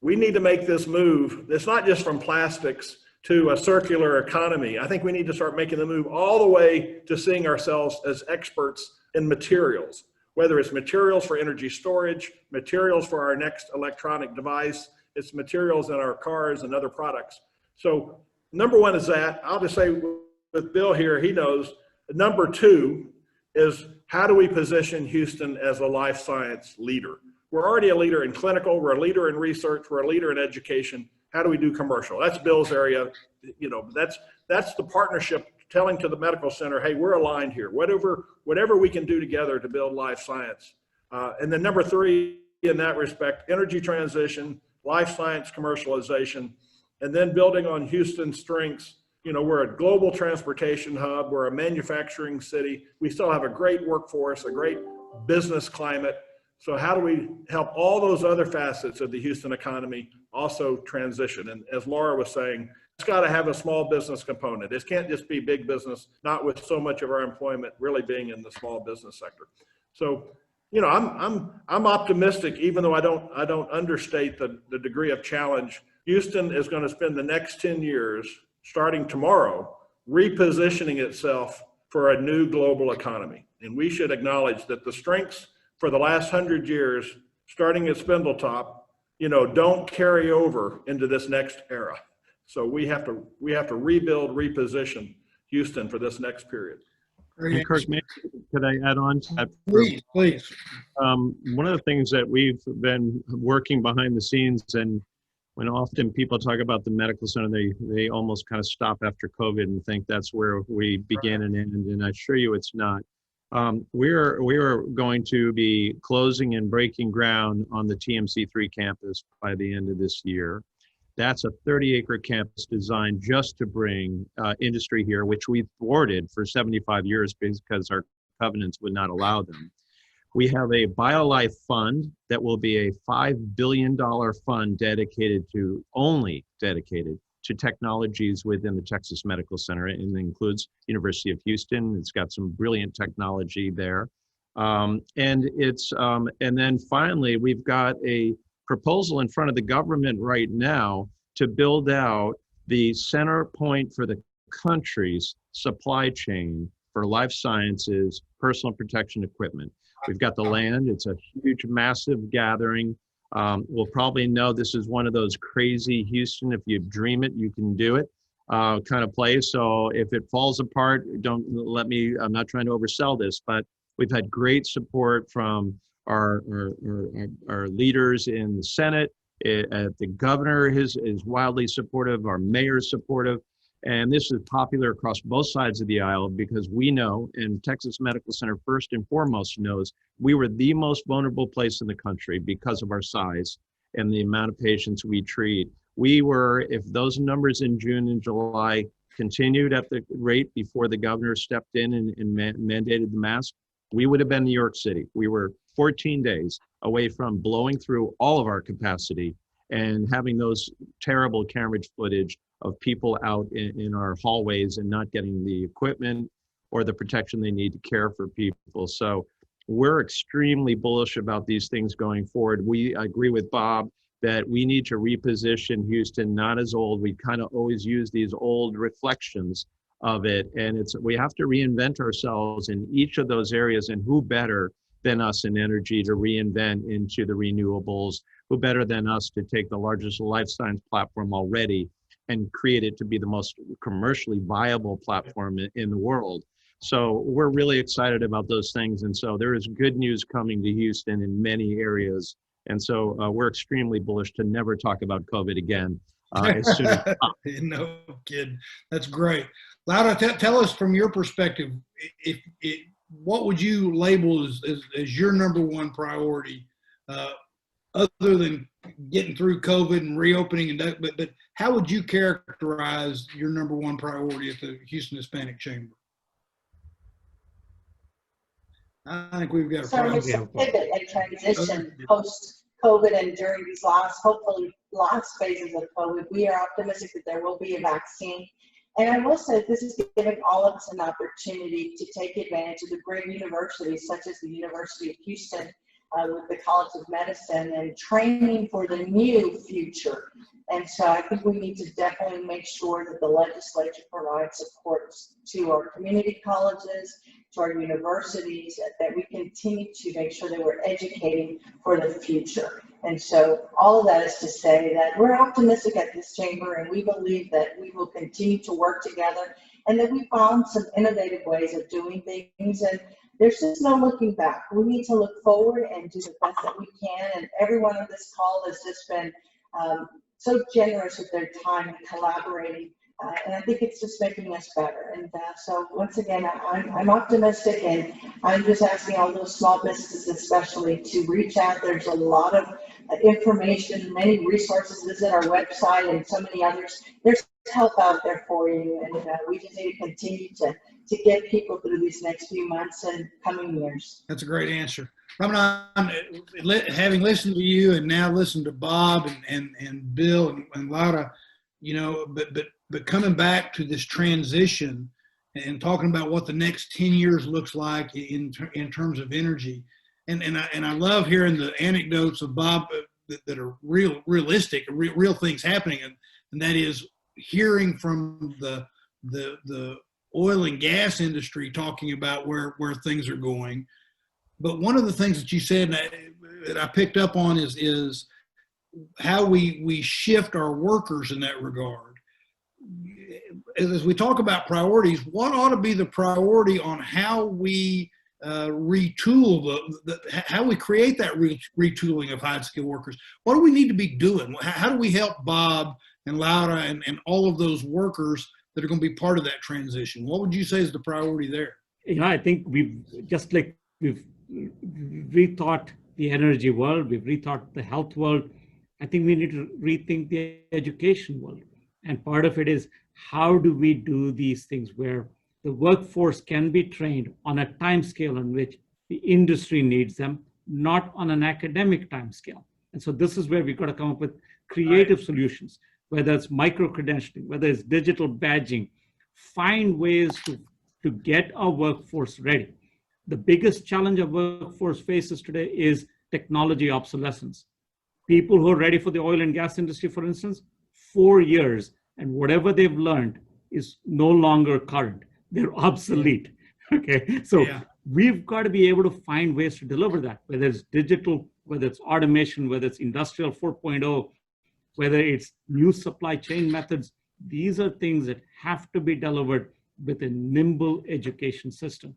S2: We need to make this move. It's not just from plastics to a circular economy. I think we need to start making the move all the way to seeing ourselves as experts in materials, whether it's materials for energy storage, materials for our next electronic device, it's materials in our cars and other products. So number one is that. I'll just say with Bill here, he knows. Number two is how do we position Houston as a life science leader? We're already a leader in clinical, we're a leader in research, we're a leader in education. How do we do commercial? That's Bill's area. That's the partnership, telling to the medical center, hey, we're aligned here. Whatever we can do together to build life science. And then number three, in that respect, energy transition, life science commercialization, and then building on Houston's strengths. We're a global transportation hub. We're a manufacturing city. We still have a great workforce, a great business climate. So how do we help all those other facets of the Houston economy also transition? And as Laura was saying, it's got to have a small business component. It can't just be big business, not with so much of our employment really being in the small business sector. So, I'm optimistic, even though I don't understate the degree of challenge. Houston is going to spend the next 10 years, starting tomorrow, repositioning itself for a new global economy. And we should acknowledge that the strengths for the last 100 years, starting at Spindletop, you know, don't carry over into this next era. So we have to rebuild, reposition Houston for this next period.
S5: And Kirk, could I add on to that?
S1: Please, please.
S5: One of the things that we've been working behind the scenes, and when often people talk about the medical center, they almost kind of stop after COVID and think that's where we begin and end, and I assure you it's not. We are going to be closing and breaking ground on the TMC3 campus by the end of this year. That's a 30-acre campus designed just to bring industry here, which we thwarted for 75 years because our covenants would not allow them. We have a BioLife fund that will be a $5 billion fund dedicated to technologies within the Texas Medical Center, and it includes University of Houston. It's got some brilliant technology there. And then finally, we've got a proposal in front of the government right now to build out the center point for the country's supply chain for life sciences, personal protection equipment. We've got the land. It's a huge, massive gathering. We'll probably know this is one of those crazy Houston, if you dream it, you can do it kind of place. So if it falls apart, don't let me, I'm not trying to oversell this, but we've had great support from our leaders in the Senate. The governor is wildly supportive. Our mayor is supportive. And this is popular across both sides of the aisle because we know, and Texas Medical Center first and foremost knows, we were the most vulnerable place in the country because of our size and the amount of patients we treat. We were, if those numbers in June and July continued at the rate before the governor stepped in and mandated the mask, we would have been New York City. We were 14 days away from blowing through all of our capacity and having those terrible camera footage of people out in our hallways and not getting the equipment or the protection they need to care for people. So we're extremely bullish about these things going forward. I agree with Bob that we need to reposition Houston, not as old. We kind of always use these old reflections of it. And we have to reinvent ourselves in each of those areas, and who better than us in energy to reinvent into the renewables, who better than us to take the largest life science platform already and create it to be the most commercially viable platform in the world. So we're really excited about those things. And so there is good news coming to Houston in many areas. And so we're extremely bullish to never talk about COVID again. As soon as
S1: No kid, that's great. Laura, tell us from your perspective, what would you label as your number one priority, other than getting through COVID and reopening, but how would you characterize your number one priority at the Houston Hispanic Chamber? I think we've got a
S6: So
S1: problem.
S6: there's a pivot and transition post-COVID and during these hopefully last phases of COVID. We are optimistic that there will be a vaccine. And I will say this is giving all of us an opportunity to take advantage of the great universities such as the University of Houston, with the College of Medicine, and training for the new future. And so I think we need to definitely make sure that the legislature provides support to our community colleges, to our universities, that we continue to make sure that we're educating for the future. And so all of that is to say that we're optimistic at this chamber, and we believe that we will continue to work together, and that we found some innovative ways of doing things. And there's just no looking back. We need to look forward and do the best that we can. And everyone on this call has just been so generous with their time and collaborating. And I think it's just making us better. And so once again, I'm optimistic, and I'm just asking all those small businesses especially to reach out. There's a lot of information, many resources. Visit our website and so many others. There's help out there for you. And we just need to continue to get people through these next few months and coming years.
S1: That's a great answer. Ramanan, having listened to you and now listened to Bob and Bill and Laura, you know, but coming back to this transition and talking about what the next 10 years looks like in terms of energy. And I love hearing the anecdotes of Bob that are realistic, real things happening. And that is hearing from the oil and gas industry talking about where things are going. But one of the things that you said that I picked up on is how we shift our workers in that regard. As we talk about priorities, what ought to be the priority on how we retool how we create that retooling of high skilled workers? What do we need to be doing? How do we help Bob and Laura and all of those workers that are going to be part of that transition? What would you say is the priority there?
S4: I think we've rethought the energy world, we've rethought the health world. I think we need to rethink the education world. And part of it is, how do we do these things where the workforce can be trained on a time scale in which the industry needs them, not on an academic time scale. And so this is where we've got to come up with creative solutions, whether it's micro-credentialing, whether it's digital badging, find ways to get our workforce ready. The biggest challenge our workforce faces today is technology obsolescence. People who are ready for the oil and gas industry, for instance, 4 years, and whatever they've learned is no longer current. They're obsolete. Okay, so we've got to be able to find ways to deliver that, whether it's digital, whether it's automation, whether it's industrial 4.0, whether it's new supply chain methods. These are things that have to be delivered with a nimble education system.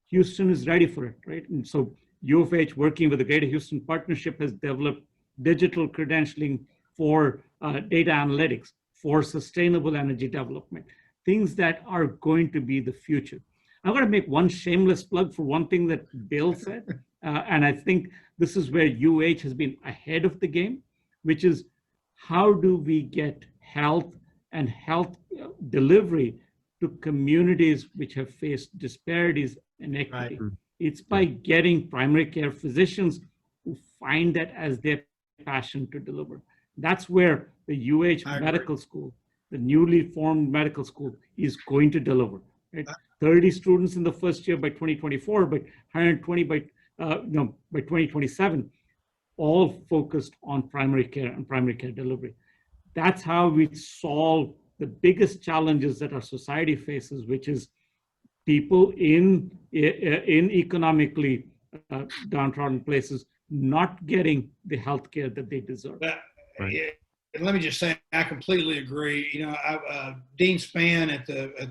S4: Houston is ready for it, right? And so U of H, working with the Greater Houston Partnership, has developed digital credentialing for data analytics, for sustainable energy development, things that are going to be the future. I'm going to make one shameless plug for one thing that Bill said, and I think this is where UH has been ahead of the game, which is, how do we get health and health delivery to communities which have faced disparities and equity? Right. It's by getting primary care physicians who find that as their passion to deliver. That's where the UH medical school, the newly formed medical school, is going to deliver. Right? 30 students in the first year by 2024, but 120 by 2027, all focused on primary care and primary care delivery. That's how we solve the biggest challenges that our society faces, which is people in economically downtrodden places not getting the health care that they deserve.
S1: Right. Let me just say, I completely agree. You know, Dean Spann at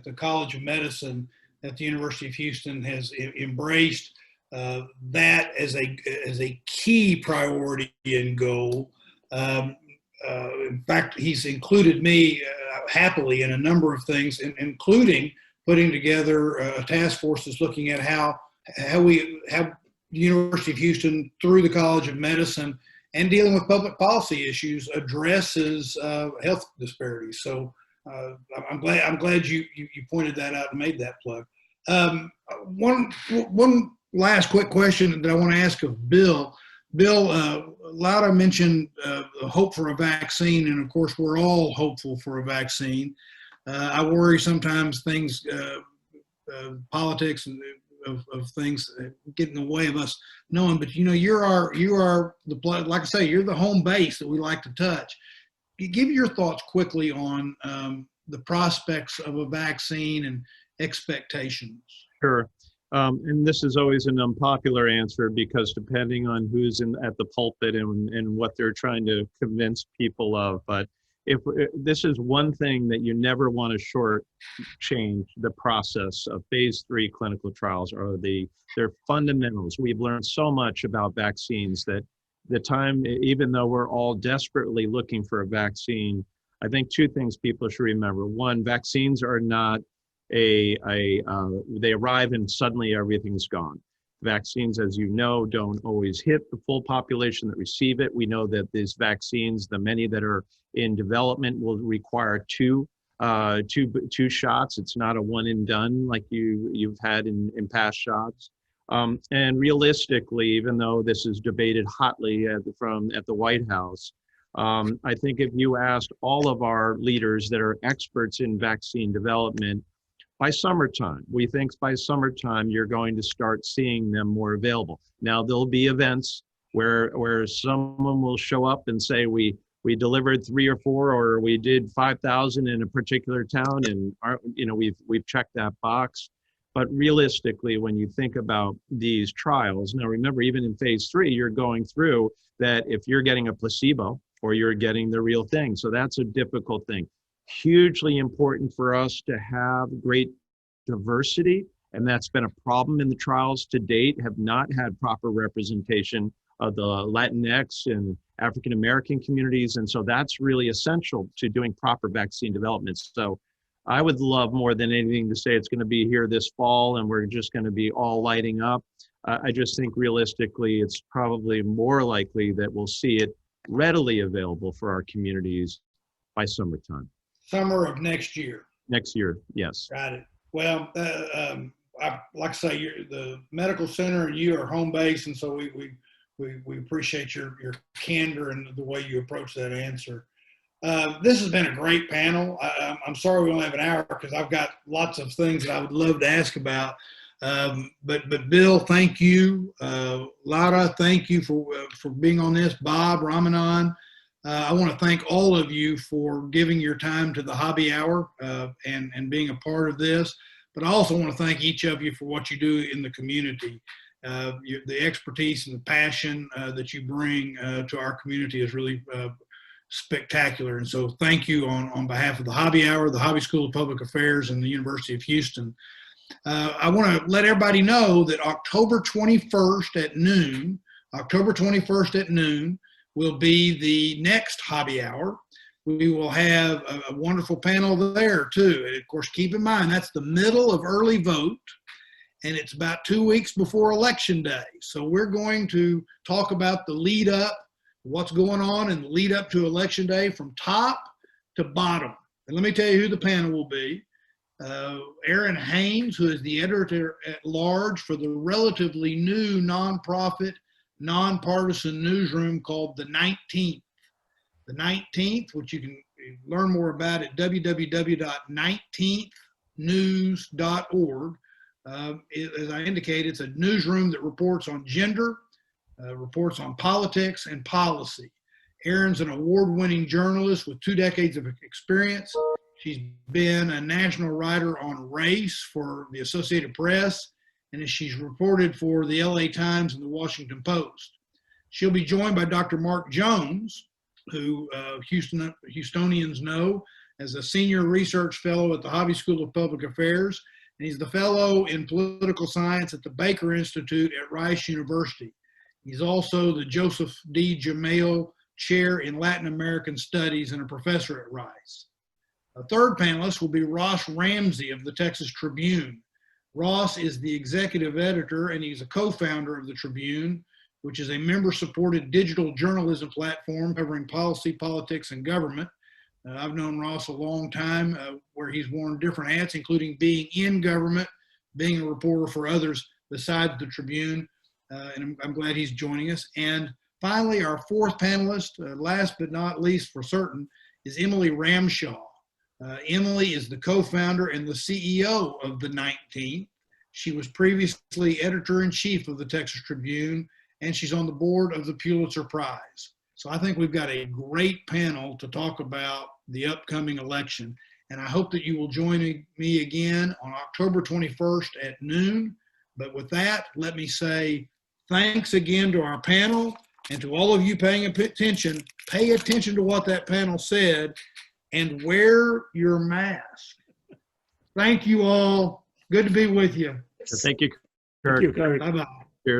S1: the College of Medicine at the University of Houston has embraced that as a key priority and goal. In fact, he's included me happily in a number of things, including putting together a task force that's looking at how the University of Houston, through the College of Medicine, and dealing with public policy issues, addresses health disparities. So I'm glad you pointed that out and made that plug. One last quick question that I want to ask of Bill. Bill, Laura mentioned hope for a vaccine, and of course we're all hopeful for a vaccine. I worry sometimes things, politics and of things get in the way of us knowing, but you know, you are the, like I say, you're the home base that we like to touch. Give your thoughts quickly on the prospects of a vaccine and expectations.
S5: Sure. And this is always an unpopular answer, because depending on who's at the pulpit and what they're trying to convince people of, but if this is one thing that you never want to shortchange the process of phase 3 clinical trials, are their fundamentals. We've learned so much about vaccines that the time, even though we're all desperately looking for a vaccine, I think two things people should remember. One, vaccines are not they arrive and suddenly everything's gone. Vaccines, as you know, don't always hit the full population that receive it. We know that these vaccines, the many that are in development, will require two shots. It's not a one and done like you've had in past shots. And realistically, even though this is debated hotly at the White House, I think if you asked all of our leaders that are experts in vaccine development, by summertime, we think by summertime, you're going to start seeing them more available. Now, there'll be events where someone will show up and say, we delivered 3 or 4, or we did 5,000 in a particular town, and we've checked that box. But realistically, when you think about these trials, now remember, even in phase 3, you're going through that if you're getting a placebo or you're getting the real thing. So that's a difficult thing. Hugely important for us to have great diversity. And that's been a problem in the trials to date, have not had proper representation of the Latinx and African American communities. And so that's really essential to doing proper vaccine development. So I would love more than anything to say it's going to be here this fall and we're just going to be all lighting up. I just think realistically, it's probably more likely that we'll see it readily available for our communities by summertime.
S1: Summer of next year.
S5: Next year, yes.
S1: Got it. Well, like I say, the medical center and you are home base, and so we appreciate your candor and the way you approach that answer. This has been a great panel. I'm sorry we only have an hour because I've got lots of things that I would love to ask about. But Bill, thank you. Lara, thank you for being on this. Bob, Ramanan, I want to thank all of you for giving your time to the Hobby Hour and being a part of this. But I also want to thank each of you for what you do in the community. The expertise and the passion that you bring to our community is really spectacular. And so thank you on behalf of the Hobby Hour, the Hobby School of Public Affairs, and the University of Houston. I want to let everybody know that October 21st at noon will be the next Hobby Hour. We will have a wonderful panel there too. And of course, keep in mind, that's the middle of early vote, and it's about 2 weeks before Election Day. So we're going to talk about the lead up, what's going on in the lead up to Election Day from top to bottom. And let me tell you who the panel will be. Aaron Haynes, who is the editor at large for the relatively new nonprofit, nonpartisan newsroom called The 19th. The 19th, which you can learn more about at www.19thnews.org. As I indicated, it's a newsroom that reports on gender, reports on politics and policy. Erin's an award-winning journalist with 2 decades of experience. She's been a national writer on race for the Associated Press, and she's reported for the LA Times and the Washington Post. She'll be joined by Dr. Mark Jones, who Houstonians know as a senior research fellow at the Harvey School of Public Affairs, and he's the fellow in political science at the Baker Institute at Rice University. He's also the Joseph D. Jamel Chair in Latin American Studies and a professor at Rice. A third panelist will be Ross Ramsey of the Texas Tribune. Ross is the executive editor and he's a co-founder of the Tribune, which is a member-supported digital journalism platform covering policy, politics, and government. I've known Ross a long time where he's worn different hats, including being in government, being a reporter for others besides the Tribune, and I'm glad he's joining us. And finally, our fourth panelist, last but not least for certain, is Emily Ramshaw. Emily is the co-founder and the CEO of the 19th. She was previously editor-in-chief of the Texas Tribune, and she's on the board of the Pulitzer Prize. So I think we've got a great panel to talk about the upcoming election. And I hope that you will join me again on October 21st at noon. But with that, let me say thanks again to our panel and to all of you paying attention. Pay attention to what that panel said and wear your mask. Thank you all. Good to be with you.
S5: Thank you, Kurt.
S4: Thank you, Kurt.
S1: Bye-bye.